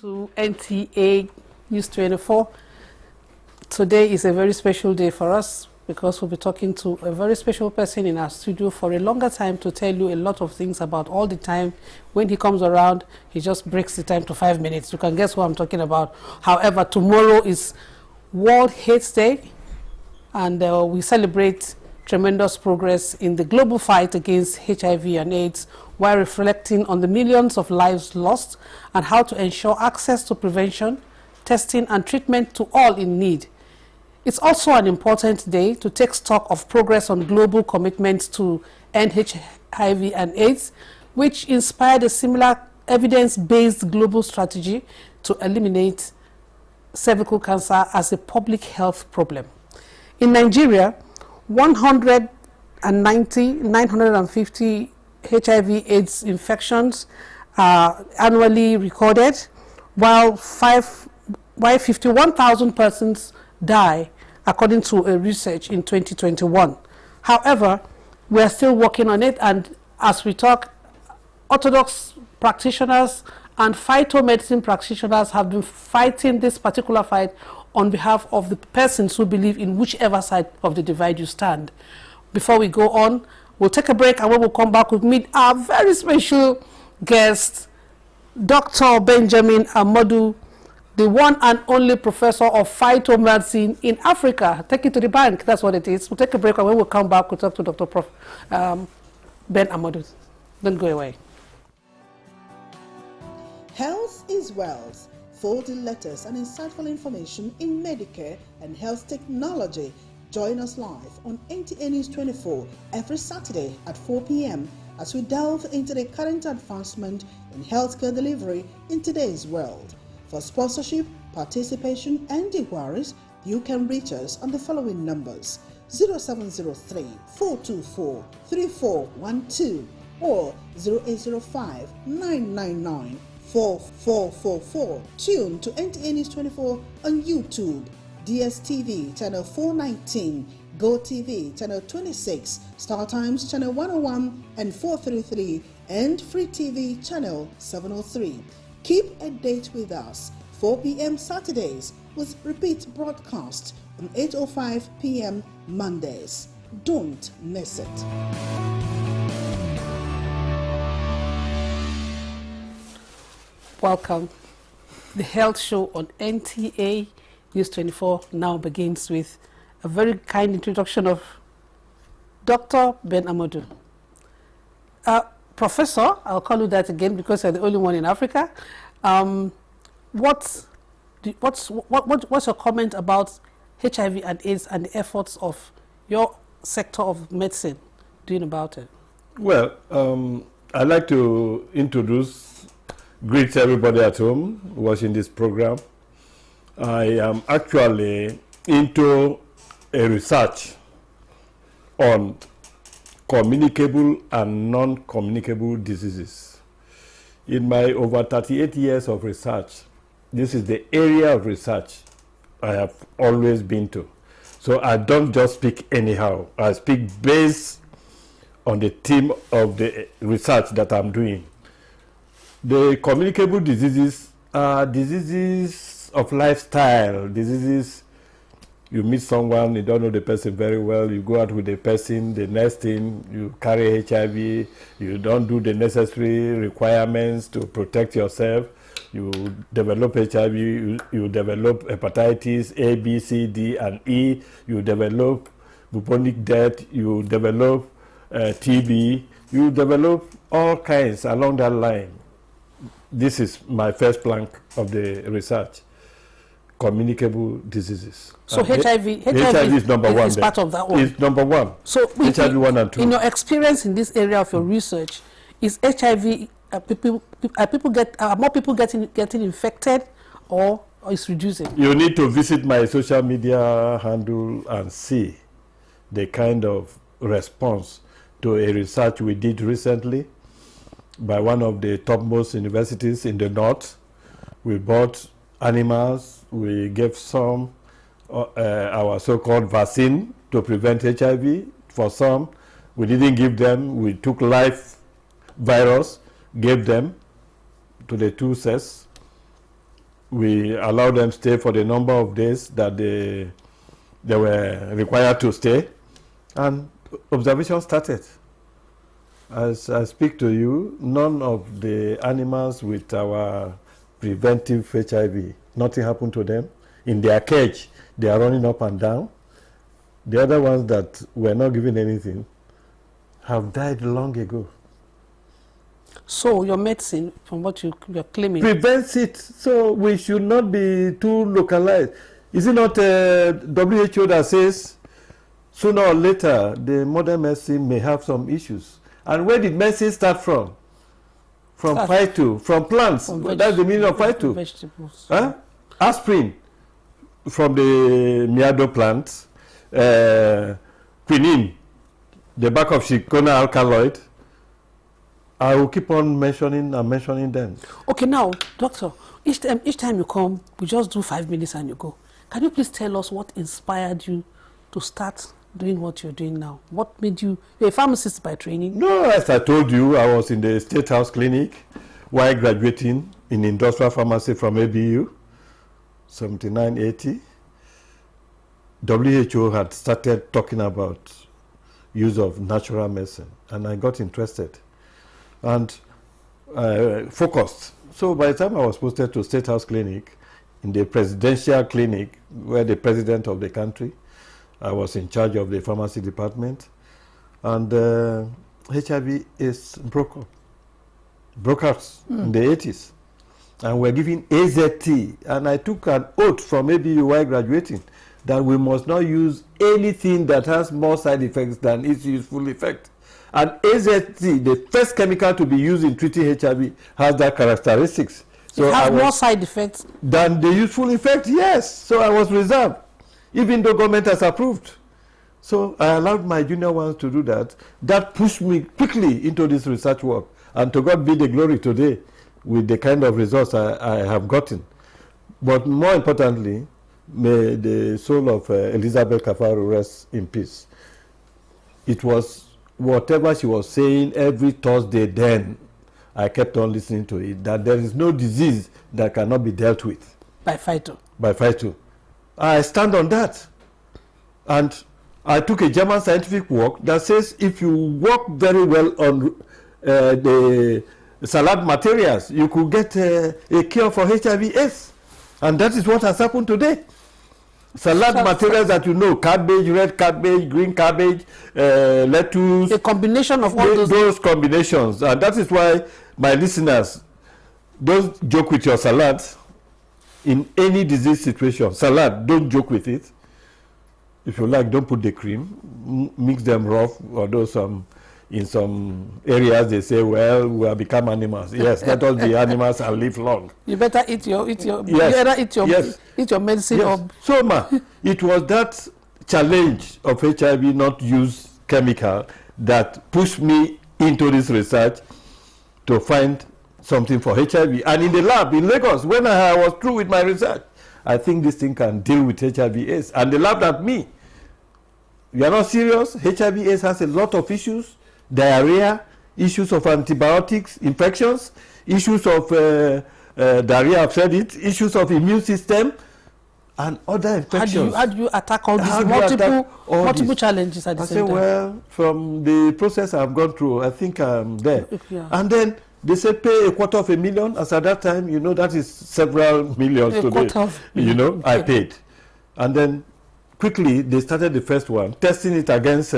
to NTA News 24. Today is a very special day for us because we'll be talking to a very special person in our studio for a longer time to tell you a lot of things about all the time. When he comes around, he just breaks the time to 5 minutes. You can guess what I'm talking about. However, tomorrow is World AIDS Day, and we celebrate tremendous progress in the global fight against HIV and AIDS, while reflecting on the millions of lives lost and how to ensure access to prevention, testing and treatment to all in need. It's also an important day to take stock of progress on global commitments to end HIV and AIDS, which inspired a similar evidence-based global strategy to eliminate cervical cancer as a public health problem. In Nigeria, 950 HIV/AIDS infections are annually recorded, while 51,000 persons die, according to a research in 2021. However, we are still working on it, and as we talk, orthodox practitioners and phytomedicine practitioners have been fighting this particular fight on behalf of the persons who believe in whichever side of the divide you stand. Before we go on, we'll take a break, and when we'll come back, we'll meet our very special guest, Dr. Benjamin Amadu, the one and only professor of phytomedicine in Africa. Take it to the bank, that's what it is. We'll take a break, and when we'll come back, we'll talk to Dr. Ben Amadu. Don't go away. Health is wealth. Folded letters and insightful information in Medicare and health technology. Join us live on NTA News 24 every Saturday at 4 p.m. as we delve into the current advancement in healthcare delivery in today's world. For sponsorship, participation, and inquiries, you can reach us on the following numbers: 0703-424-3412 or 0805-999-4444. Tune to NTA News 24 on YouTube, DSTV channel 419, GoTV channel 26, Star Times channel 101 and 433, and Free TV channel 703. Keep a date with us, 4 p.m. Saturdays, with repeat broadcast on 8:05 p.m. Mondays. Don't miss it. Welcome. The health show on NTA News 24 now begins with a very kind introduction of Dr. Ben Amadu. Professor, I'll call you that again because you're the only one in Africa. What's your comment about HIV and AIDS and the efforts of your sector of medicine doing about it? Well, I'd like to greet everybody at home watching this program. I am actually into a research on communicable and non-communicable diseases. In my over 38 years of research, this is the area of research I have always been to. So I don't just speak anyhow. I speak based on the theme of the research that I'm doing. The communicable diseases are diseases of lifestyle, diseases. You meet someone, you don't know the person very well, you go out with the person, the next thing, you carry HIV, you don't do the necessary requirements to protect yourself, you develop HIV, you develop hepatitis A, B, C, D, and E, you develop bubonic death, you develop TB, you develop all kinds along that line. This is my first plank of the research. Communicable diseases. So HIV is number one. Is part of that one. It's number one. So HIV 1 and 2. In your experience in this area of your research, is HIV are more people getting infected, or is reducing? You need to visit my social media handle and see the kind of response to a research we did recently by one of the topmost universities in the north. We bought animals, we gave some our so-called vaccine to prevent HIV. For some, we didn't give them, we took live virus, gave them to the two sets, We allowed them stay for the number of days that they were required to stay, and observation started. As I speak to you, none of the animals with our preventive HIV, nothing happened to them. In their cage, they are running up and down. The other ones that were not given anything have died long ago. So your medicine, from what you're claiming, prevents it. So we should not be too localized. Is it not WHO that says sooner or later the modern medicine may have some issues? And where did medicine start from? From phyto, from plants. That's the meaning of phyto. Vegetables. Huh? Aspirin from the miado plant. Quinine, the back of Shikona alkaloid. I will keep on mentioning them. Okay, now, doctor, each time you come, we just do 5 minutes and you go. Can you please tell us what inspired you to start doing what you're doing now? What made you, you're a pharmacist by training? No, as I told you, I was in the State House Clinic while graduating in industrial pharmacy from ABU, 7980. WHO had started talking about use of natural medicine, and I got interested and focused. So by the time I was posted to State House Clinic, in the presidential clinic, where the president of the country, I was in charge of the pharmacy department, and HIV is broke out in the 80s, and we're giving AZT, and I took an oath from ABU while graduating that we must not use anything that has more side effects than its useful effect. And AZT, the first chemical to be used in treating HIV, has that characteristics. So it has more side effects than the useful effect, yes. So I was reserved, even though government has approved. So I allowed my junior ones to do that. That pushed me quickly into this research work. And to God be the glory today with the kind of results I have gotten. But more importantly, may the soul of Elizabeth Kafaru rest in peace. It was whatever she was saying every Thursday then, I kept on listening to it, that there is no disease that cannot be dealt with. By phyto. By phyto. I stand on that. And I took a German scientific work that says if you work very well on the salad materials, you could get a cure for HIV/AIDS. And that is what has happened today. Salad materials that you know, cabbage, red cabbage, green cabbage, lettuce. A combination of all those combinations. And that is why my listeners, don't joke with your salad in any disease situation. Salad, don't joke with it. If you like, don't put the cream. Mix them rough, although in some areas they say, well, we have become animals. Yes, let us be animals and live long. You better eat your Yes. You better eat your Yes. eat your medicine. Yes. Or So it was that challenge of HIV not use chemical that pushed me into this research to find something for HIV. And in the lab in Lagos, when I was through with my research, I think this thing can deal with HIV/AIDS. And they laughed at me. You are not serious? HIV/AIDS has a lot of issues. Diarrhea, issues of antibiotics, infections, issues of diarrhea, I've said it, issues of immune system, and other infections. How do you attack all these multiple challenges at the same time? Well, from the process I've gone through, I think I'm there. Yeah. And then they say pay $250,000, as at that time, you know, that is several millions today. You know, I paid. And then quickly, they started the first one, testing it against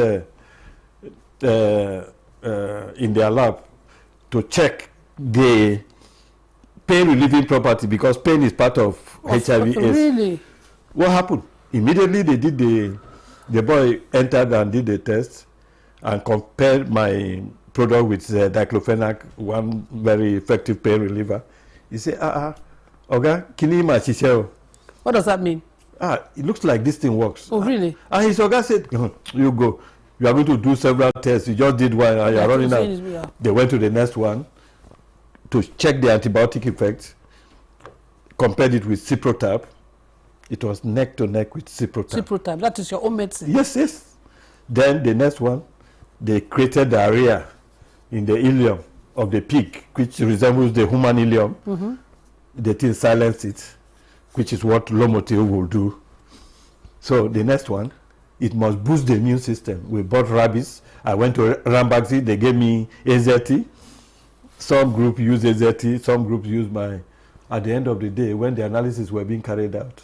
in their lab to check the pain relieving property, because pain is part of HIV/AIDS. Really? What happened? Immediately they did the boy entered and did the test and compared my product with diclofenac, one very effective pain reliever. He said, okay, kinima chicheo. What does that mean? It looks like this thing works. Oh, really? And his Oga said, you go. You are going to do several tests. You just did one and you are running out. They went to the next one to check the antibiotic effect, compared it with Ciprotab. It was neck to neck with Ciprotab. Ciprotab, that is your own medicine? Yes, yes. Then the next one, they created diarrhea in the ileum of the pig, which resembles the human ileum. The thing silenced it. which is what Lomotil will do. So the next one, it must boost the immune system. We bought rabies. I went to Rambaxi. They gave me AZT. Some group use AZT. Some groups use my... At the end of the day, when the analysis were being carried out,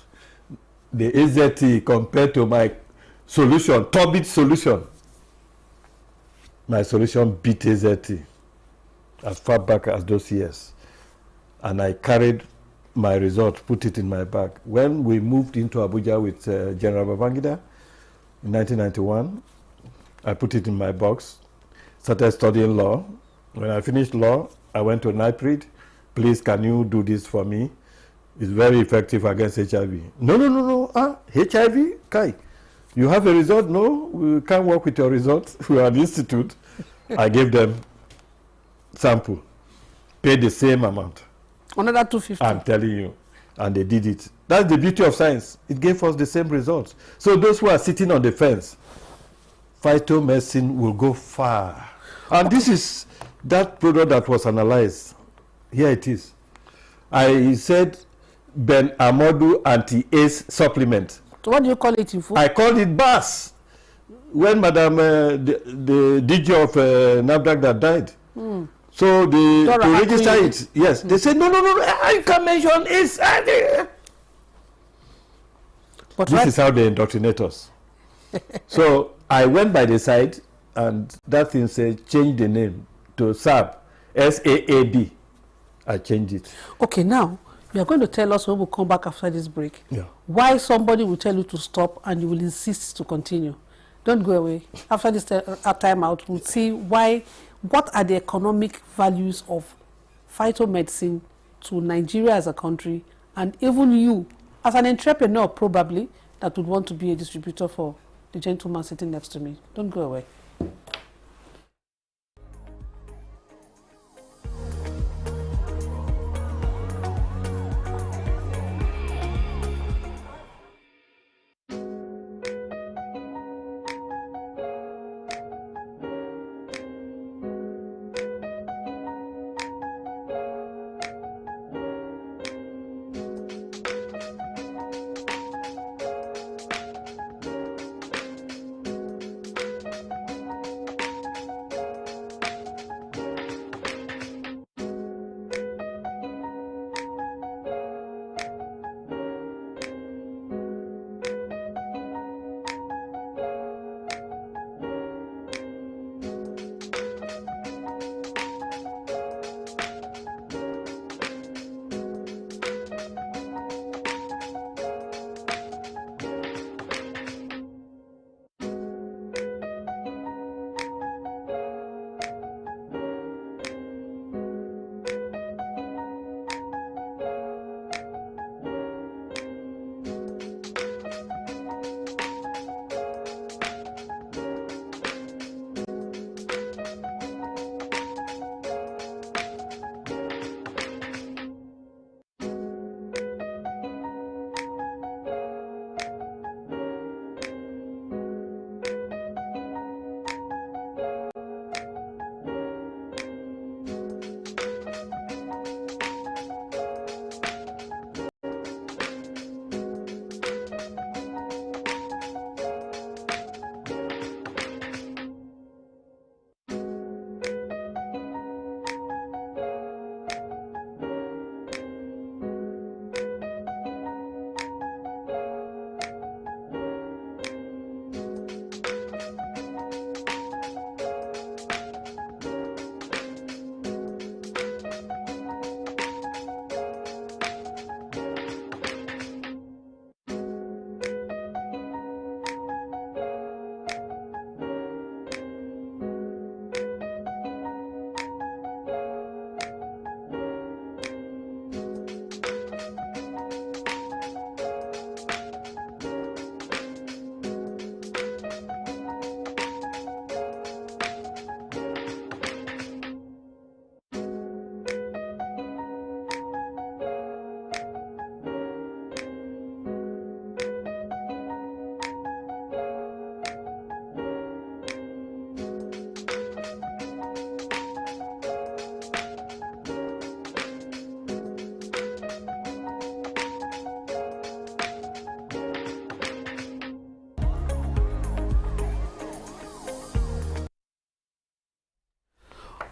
the AZT compared to my solution, Tobit solution, my solution beat AZT as far back as those years. And I carried my result, put it in my bag. When we moved into Abuja with General Babangida in 1991, I put it in my box, started studying law. When I finished law, I went to NIPRID. Please, can you do this for me? It's very effective against HIV. No. HIV? Kai, you have a result? No, we can't work with your results. We are an institute. I gave them sample, paid the same amount. Another 250. I'm telling you. And they did it. That's the beauty of science. It gave us the same results. So those who are sitting on the fence, phytomedicine will go far. And this is that product that was analyzed. Here it is. I said Ben Amodu anti-ACE supplement. So what do you call it in full? I called it BAS. When Madam, the DG of NAFDAC that died. So they to register it, yes. They said, no, I can mention ACE. But this is how they indoctrinate us. So I went by the side, and that thing said, change the name to SAB, SAAB. I changed it. Okay, now, you are going to tell us when we come back after this break, why somebody will tell you to stop and you will insist to continue. Don't go away. After this time out, we'll see what are the economic values of phytomedicine to Nigeria as a country, and even you, as an entrepreneur probably, that would want to be a distributor for the gentleman sitting next to me. Don't go away.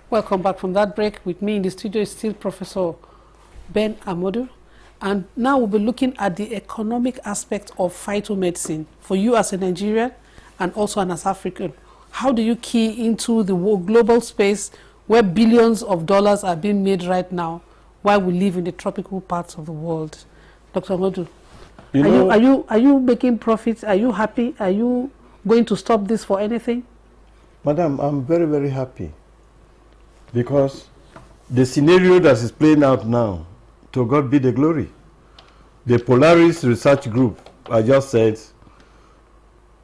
Welcome back from that break. With me in the studio is still Professor Ben Amodu. And now we'll be looking at the economic aspect of phytomedicine for you as a Nigerian and also as African. How do you key into the global space where billions of dollars are being made right now while we live in the tropical parts of the world? Dr. Amodu, are you making profits? Are you happy? Are you going to stop this for anything? Madam, I'm very, very happy because the scenario that is playing out now, to God be the glory. The Polaris Research Group, I just said,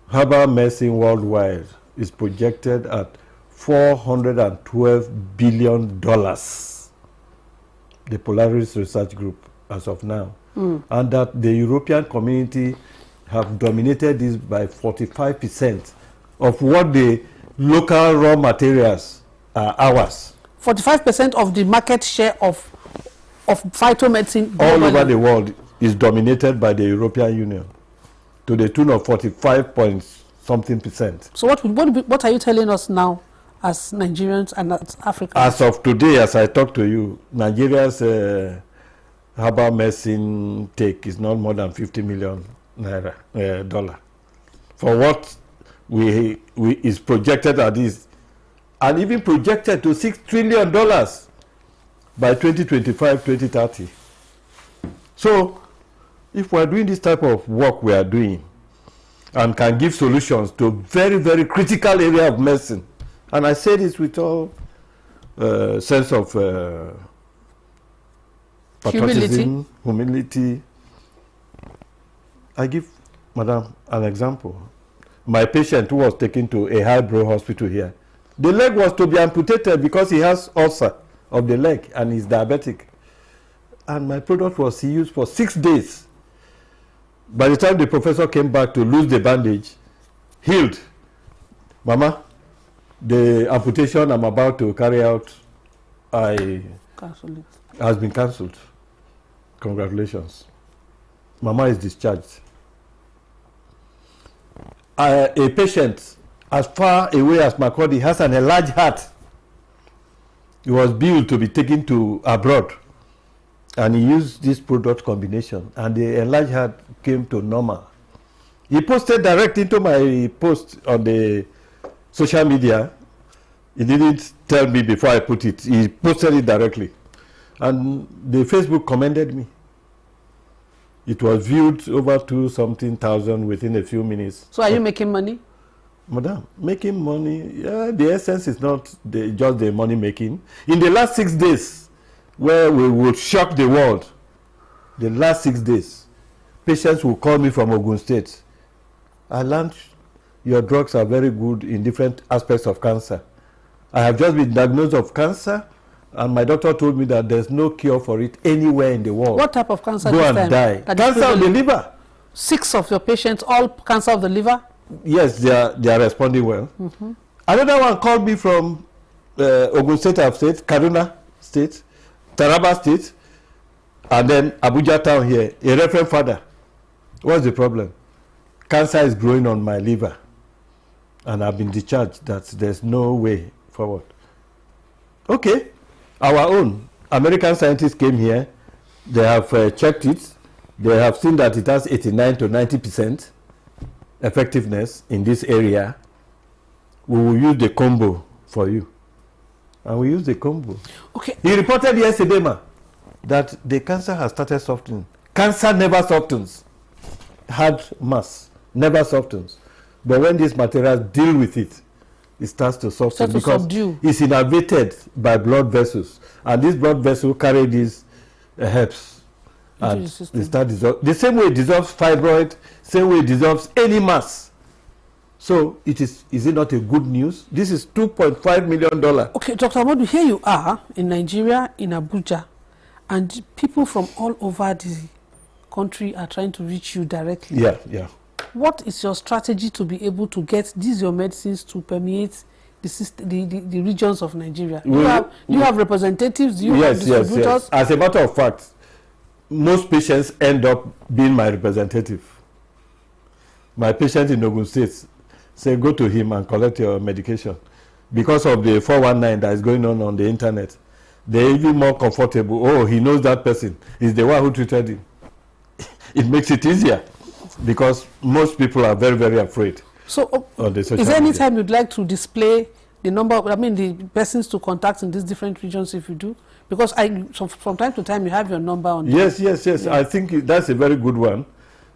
herbal medicine worldwide is projected at $412 billion. The Polaris Research Group, as of now. And that the European community have dominated this by 45% of what the local raw materials are ours. 45% of the market share of phytomedicine all over the world is dominated by the European Union to the tune of 45-point-something%. So what are you telling us now as Nigerians and as Africans? As of today, as I talk to you, Nigeria's herbal medicine take is not more than $50 million dollar. For what we is projected at this, and even projected to $6 trillion by 2025-2030. So if we are doing this type of work we are doing and can give solutions to very, very critical area of medicine, and I say this with all sense of patriotism, humility. I give Madam an example. My patient who was taken to a highbrow hospital here, the leg was to be amputated because he has ulcer of the leg and he's diabetic. And my product was used for 6 days. By the time the professor came back to lose the bandage, healed. Mama, the amputation I'm about to carry out, has been cancelled. Congratulations. Mama is discharged. A patient as far away as Makurdi has an enlarged heart. He was billed to be taken to abroad, and he used this product combination, and the enlarged heart came to normal. He posted direct into my post on the social media. He didn't tell me before I put it. He posted it directly, and the Facebook commended me. It was viewed over 2-something thousand within a few minutes. So are you making money? Madam, making money, yeah, the essence is not just the money making. In the last 6 days, where we would shock the world, the last 6 days, patients will call me from Ogun State. I learned your drugs are very good in different aspects of cancer. I have just been diagnosed of cancer, and my doctor told me that there's no cure for it anywhere in the world. What type of cancer? Go and die. Cancer of the liver. 6 of your patients, all cancer of the liver? Yes, they are responding well. Another one called me from Ogun State of State, Kaduna State, Taraba State, and then Abuja town here, a Reverend Father. What's the problem? Cancer is growing on my liver, and I've been discharged. That there's no way forward. Okay, our own American scientists came here. They have checked it. They have seen that it has 89 to 90% effectiveness in this area. We will use the combo for you, and we use the combo. Okay. He reported yesterday, that the cancer has started softening. Cancer never softens. Hard mass never softens, but when these materials deal with it, it starts to soften because it's innervated by blood vessels, and this blood vessel carry these herbs, and they start dissolve. The same way it dissolves fibroid, same way it dissolves any mass. So is it not a good news? This is $2.5 million. Okay, Dr. Amodu, here you are in Nigeria, in Abuja, and people from all over the country are trying to reach you directly. Yeah. What is your strategy to be able to get these your medicines to permeate the regions of Nigeria? Do you have representatives? Do you have distributors? Yes. As a matter of fact, most patients end up being my representative. My patient in Ogun State say, go to him and collect your medication. because of the 419 that is going on the internet, they're even more comfortable. Oh, he knows that person. He's the one who treated him. It makes it easier because most people are very, very afraid. So, on the social is there any media. time you'd like to display the number of, the persons to contact in these different regions if you do? Because from time to time you have your number on. Yes. Yeah. I think that's a very good one.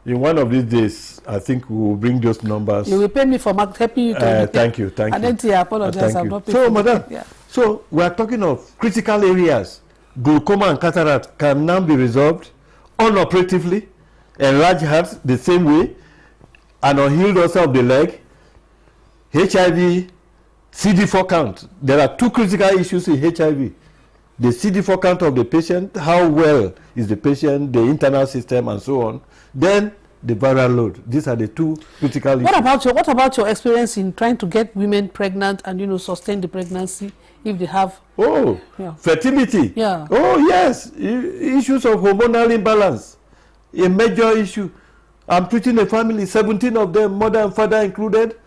In one of these days, I think we will bring those numbers. You will pay me for helping you to thank you. And then I apologize. I'm not paying. So, madam, so we are talking of critical areas. Glaucoma and cataract can now be resolved unoperatively, enlarged heart the same way, an unhealed ulcer of the leg, HIV, CD4 count. There are two critical issues in HIV. The CD4 count of the patient, how well is the patient, the internal system, and so on. Then the viral load. These are the two critical issues. What about your experience in trying to get women pregnant and sustain the pregnancy if they have? Oh, yeah. Fertility. Yeah. Oh yes, issues of hormonal imbalance, a major issue. I'm treating a family, 17 of them, mother and father included.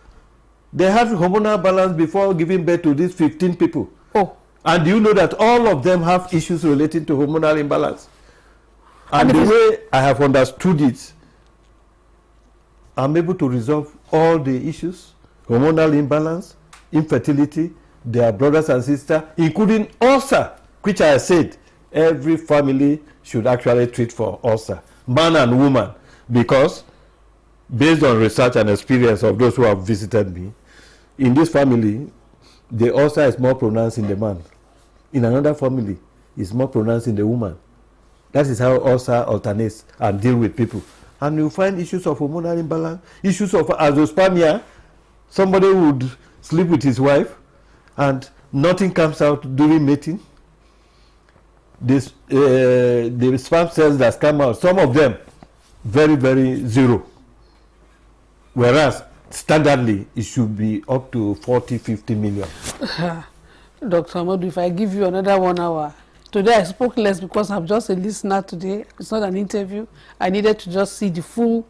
They had hormonal balance before giving birth to these 15 people. Oh. And you know that all of them have issues relating to hormonal imbalance. And the way I have understood it, I'm able to resolve all the issues, hormonal imbalance, infertility, their brothers and sisters, including ulcer, which I said every family should actually treat for ulcer, man and woman, because based on research and experience of those who have visited me, in this family, the ulcer is more pronounced in the man. In another family, it's more pronounced in the woman. That is how ulcer alternates and deal with people. And you find issues of hormonal imbalance, issues of azoospermia. Somebody would sleep with his wife and nothing comes out during mating. This, the sperm cells that come out, some of them, very, very zero. Whereas, standardly, it should be up to 40, 50 million. Dr. Amadu, if I give you another 1 hour, today I spoke less because I'm just a listener today. It's not an interview. I needed to just see the full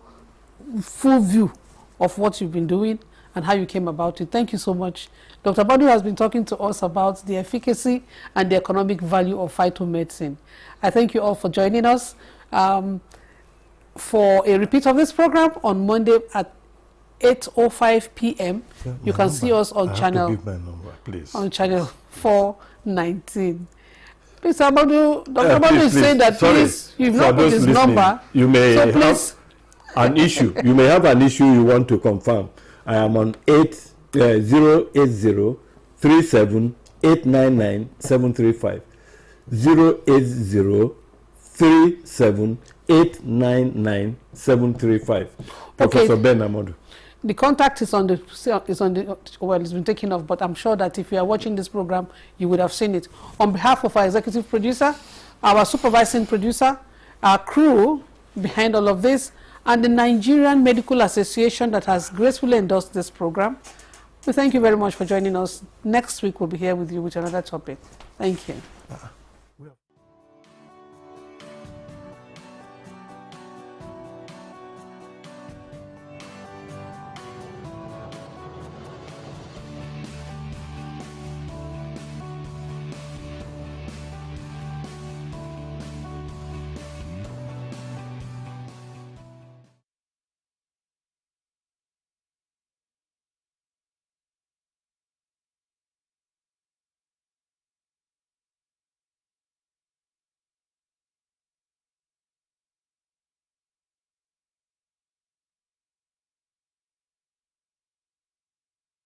view of what you've been doing and how you came about it. Thank you so much. Dr. Amadu has been talking to us about the efficacy and the economic value of phytomedicine. I thank you all for joining us. For a repeat of this program on Monday at 8:05 p.m. You can see us on channel. Give my number, please. On channel 419. Please, Dr. Amadu is saying that please, you've not put his number. You may so have an issue. You may have an issue you want to confirm. I am on 080-37-899-735. 080-37-899-735. Professor Ben Amadu. The contact is on the well, it's been taken off, but I'm sure that if you are watching this program, you would have seen it. On behalf of our executive producer, our supervising producer, our crew behind all of this, and the Nigerian Medical Association that has gracefully endorsed this program, we thank you very much for joining us. Next week we'll be here with you with another topic. Thank you.